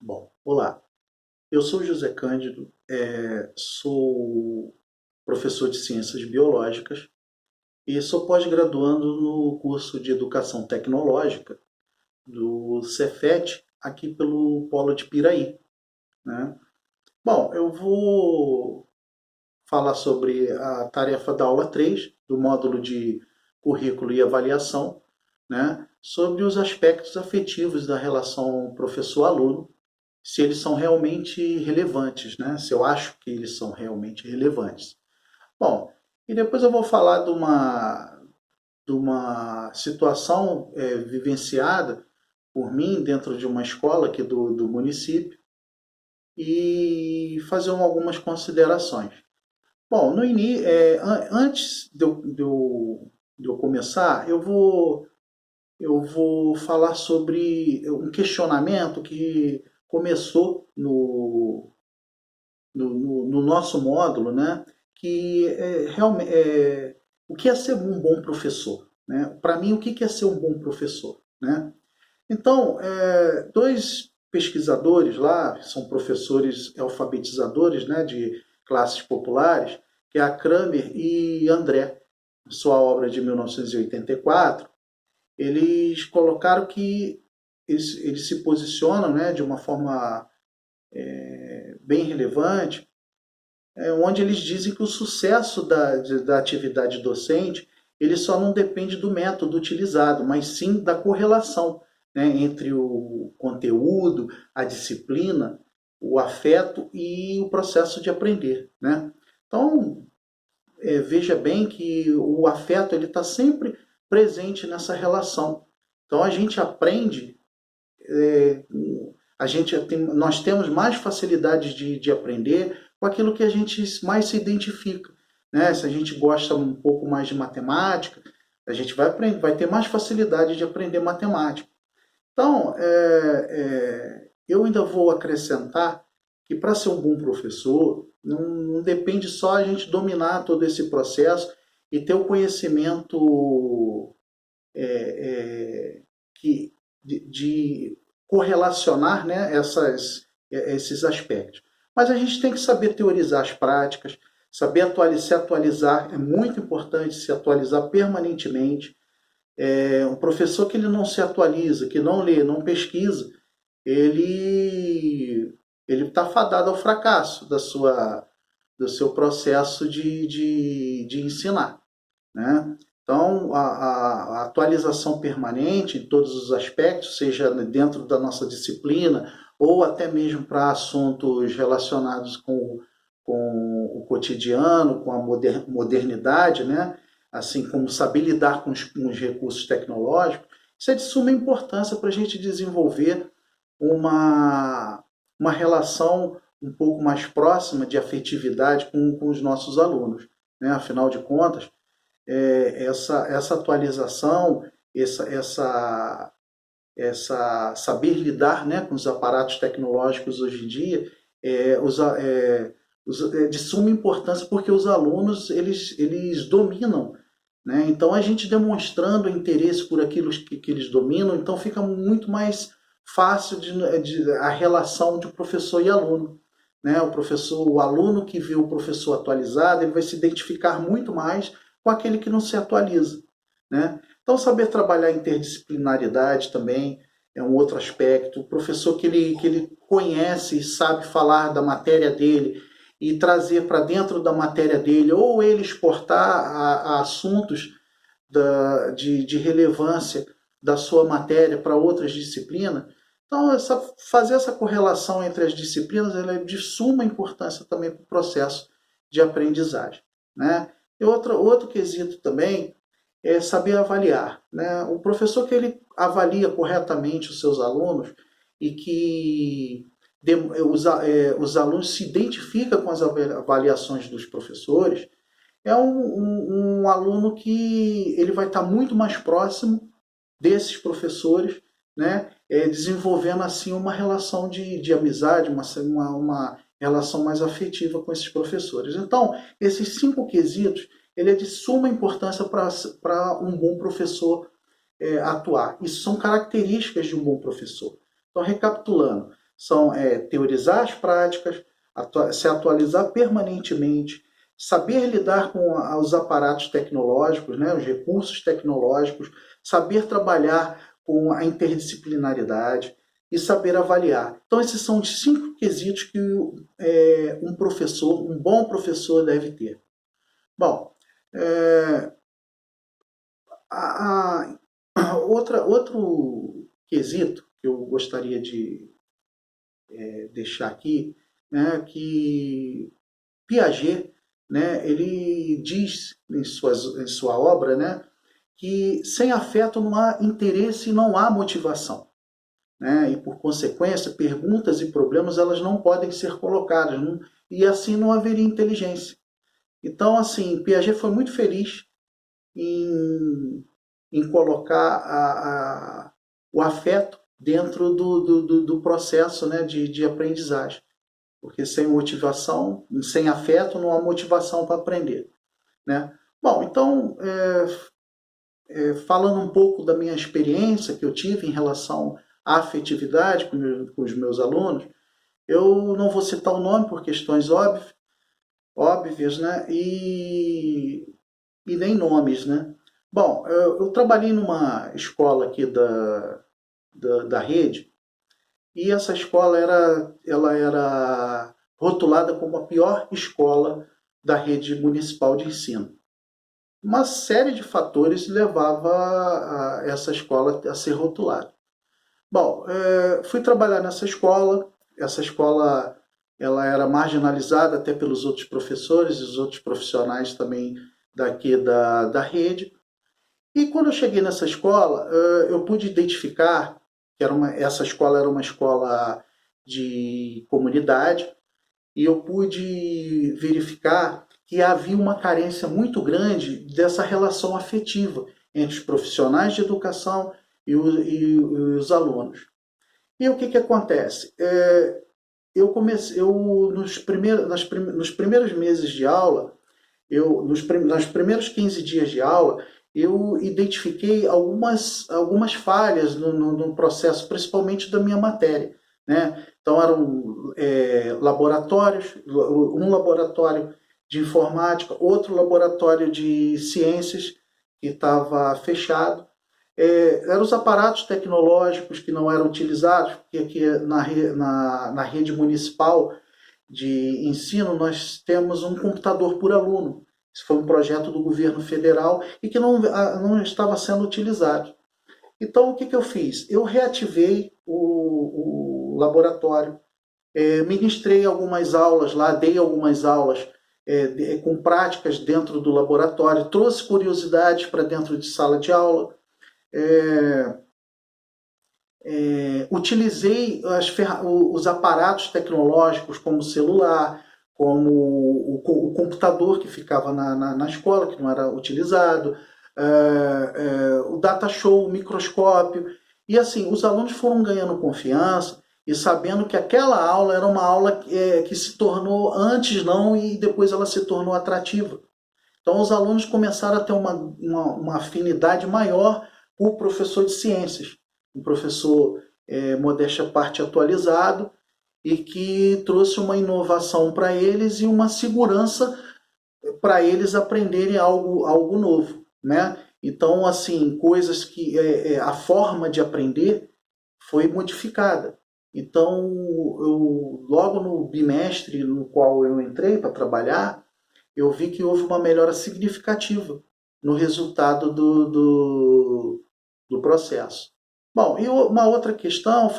Bom, olá, eu sou José Cândido, sou professor de Ciências Biológicas e sou pós-graduando no curso de Educação Tecnológica do Cefet, aqui pelo Polo de Piraí, né? Bom, eu vou falar sobre a tarefa da aula 3 do módulo de Currículo e Avaliação, né? Sobre os aspectos afetivos da relação professor-aluno, se eles são realmente relevantes, né? Se eu acho que eles são realmente relevantes. Bom, e depois eu vou falar de uma situação vivenciada por mim dentro de uma escola aqui do município e fazer algumas considerações. Bom, antes de eu começar, eu vou falar sobre um questionamento que começou no nosso módulo, né? Que realmente o que é ser um bom professor, né? Para mim, o que é ser um bom professor, né? Então, dois pesquisadores lá, são professores alfabetizadores, né, de classes populares, que é a Kramer e André, sua obra de 1984, eles colocaram que eles se posicionam, né, de uma forma bem relevante, onde eles dizem que o sucesso da atividade docente ele só não depende do método utilizado, mas sim da correlação, né, entre o conteúdo, a disciplina, o afeto e o processo de aprender, né? Então, veja bem que o afeto ele está sempre presente nessa relação. Então, a gente aprende, é, nós temos mais facilidade de aprender com aquilo que a gente mais se identifica, né? Se a gente gosta um pouco mais de matemática, a gente vai ter mais facilidade de aprender matemática. Então, eu ainda vou acrescentar que para ser um bom professor, não depende só a gente dominar todo esse processo e ter o conhecimento que, de correlacionar, né, esses aspectos. Mas a gente tem que saber teorizar as práticas, saber se atualizar, é muito importante se atualizar permanentemente. Um professor que ele não se atualiza, que não lê, não pesquisa, ele está fadado ao fracasso do seu processo de ensinar, né? Então, a atualização permanente em todos os aspectos, seja dentro da nossa disciplina ou até mesmo para assuntos relacionados com o cotidiano, com a modernidade, né? Assim como saber lidar com os recursos tecnológicos, isso é de suma importância para a gente desenvolver uma, uma relação um pouco mais próxima de afetividade com os nossos alunos, né? Afinal de contas, essa atualização, essa saber lidar, né, com os aparatos tecnológicos hoje em dia é de suma importância porque os alunos eles dominam, né? Então a gente demonstrando interesse por aquilo que eles dominam, então fica muito mais fácil a relação de professor e aluno, né? O aluno que vê o professor atualizado, ele vai se identificar muito mais com aquele que não se atualiza, né? Então, saber trabalhar interdisciplinaridade também é um outro aspecto. O professor que ele conhece e sabe falar da matéria dele e trazer para dentro da matéria dele, ou ele exportar a assuntos de relevância da sua matéria para outras disciplinas. Então, fazer essa correlação entre as disciplinas ela é de suma importância também para o processo de aprendizagem, né? E outro quesito também é saber avaliar, né? O professor que ele avalia corretamente os seus alunos e que os alunos se identificam com as avaliações dos professores, é um aluno que ele vai estar muito mais próximo desses professores, né? Desenvolvendo assim uma relação de amizade, uma relação mais afetiva com esses professores. Então, esses 5 quesitos, ele é de suma importância para um bom professor atuar. Isso são características de um bom professor. Então, recapitulando, são teorizar as práticas, se atualizar permanentemente, saber lidar com os aparatos tecnológicos, né, os recursos tecnológicos, saber trabalhar com a interdisciplinaridade e saber avaliar. Então, esses são os 5 quesitos que um professor, um bom professor deve ter. Bom, outro quesito que eu gostaria de deixar aqui, né, que Piaget, né, ele diz em sua obra, né, que sem afeto não há interesse e não há motivação. Né, e por consequência, perguntas e problemas elas não podem ser colocadas, e assim não haveria inteligência. Então, assim, Piaget foi muito feliz em colocar o afeto dentro do processo, né, de aprendizagem. Porque sem motivação, sem afeto, não há motivação para aprender. Né? Bom, então, falando um pouco da minha experiência que eu tive em relação à afetividade com os meus alunos, eu não vou citar o nome por questões óbvias, né? E nem nomes, né? Bom, eu trabalhei numa escola aqui da rede, e essa escola ela era rotulada como a pior escola da rede municipal de ensino. Uma série de fatores levava essa escola a ser rotulada. Bom, fui trabalhar nessa escola. Essa escola ela era marginalizada até pelos outros professores e os outros profissionais também daqui da rede. E quando eu cheguei nessa escola, eu pude identificar que essa escola era uma escola de comunidade, e eu pude verificar que havia uma carência muito grande dessa relação afetiva entre os profissionais de educação e os alunos. E o que acontece? Nos primeiros meses de aula, nos primeiros 15 dias de aula, eu identifiquei algumas falhas no processo, principalmente da minha matéria. Né? Então, eram laboratórios, um laboratório de informática, outro laboratório de ciências que estava fechado. Eram os aparatos tecnológicos que não eram utilizados, porque aqui na rede municipal de ensino nós temos um computador por aluno. Isso foi um projeto do governo federal e que não estava sendo utilizado. Então, o que eu fiz? Eu reativei o laboratório, ministrei algumas aulas lá, dei algumas aulas com práticas dentro do laboratório, trouxe curiosidades para dentro de sala de aula, utilizei os aparatos tecnológicos como o celular, como o computador que ficava na escola, que não era utilizado, o data show, o microscópio. E assim, os alunos foram ganhando confiança e sabendo que aquela aula era uma aula que se tornou, antes não, e depois ela se tornou atrativa. Então os alunos começaram a ter uma afinidade maior com o professor de ciências, um professor, modéstia à parte, atualizado, e que trouxe uma inovação para eles e uma segurança para eles aprenderem algo novo. Né? Então, assim, coisas que a forma de aprender foi modificada. Então, logo no bimestre no qual eu entrei para trabalhar, eu vi que houve uma melhora significativa no resultado do processo. Bom, e uma outra questão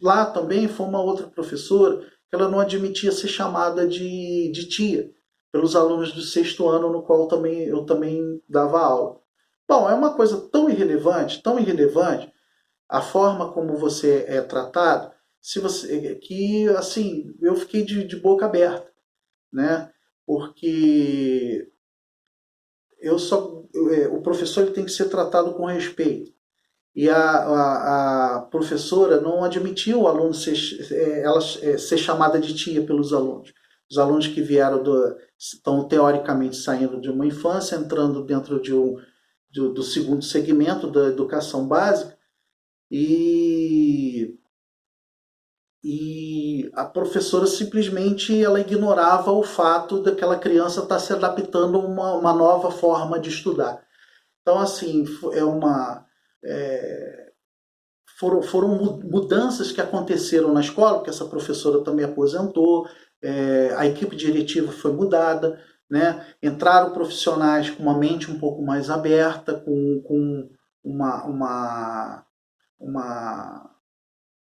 lá também foi uma outra professora que ela não admitia ser chamada de tia pelos alunos do 6º ano, no qual eu também dava aula. Bom, é uma coisa tão irrelevante, a forma como você é tratado, que assim, eu fiquei de boca aberta, né? Porque o professor ele tem que ser tratado com respeito. E a professora não admitiu o aluno ser chamada de tia pelos alunos. Os alunos que vieram estão teoricamente saindo de uma infância, entrando dentro do segundo segmento da educação básica, e e a professora simplesmente ela ignorava o fato daquela criança estar se adaptando a uma nova forma de estudar. Então, assim, é uma, é, foram mudanças que aconteceram na escola, porque essa professora também aposentou, a equipe diretiva foi mudada, né? Entraram profissionais com uma mente um pouco mais aberta, com uma, uma, uma,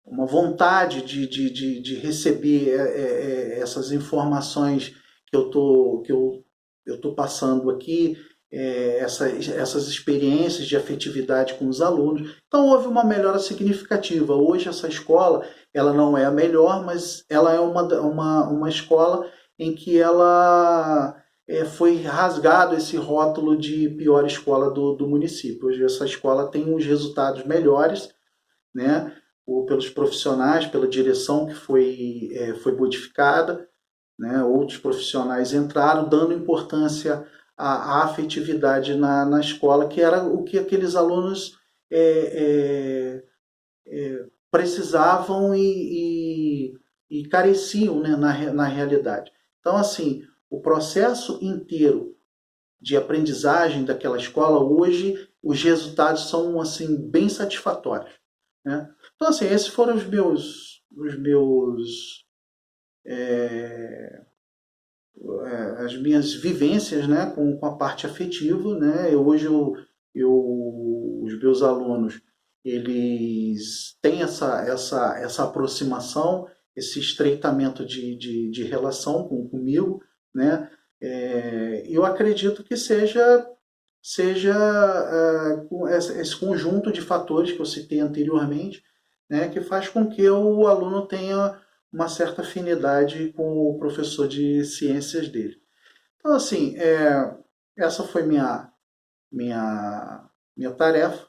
uma vontade de receber essas informações que eu tô passando aqui, essas experiências de afetividade com os alunos. Então houve uma melhora significativa. Hoje essa escola ela não é a melhor, mas ela é uma escola em que ela foi rasgado esse rótulo de pior escola do município. Hoje essa escola tem uns resultados melhores, né? Pelos profissionais, pela direção que foi modificada, né? Outros profissionais entraram, dando importância à afetividade na escola, que era o que aqueles alunos precisavam e careciam, né? Na realidade. Então, assim, o processo inteiro de aprendizagem daquela escola, hoje, os resultados são assim bem satisfatórios, né? Então, assim, esses foram as minhas vivências, né, com a parte afetiva, né? Hoje os meus alunos eles têm essa aproximação, esse estreitamento de relação comigo, né? Eu acredito que seja esse conjunto de fatores que eu citei anteriormente, né, que faz com que o aluno tenha uma certa afinidade com o professor de ciências dele. Então, assim, essa foi minha tarefa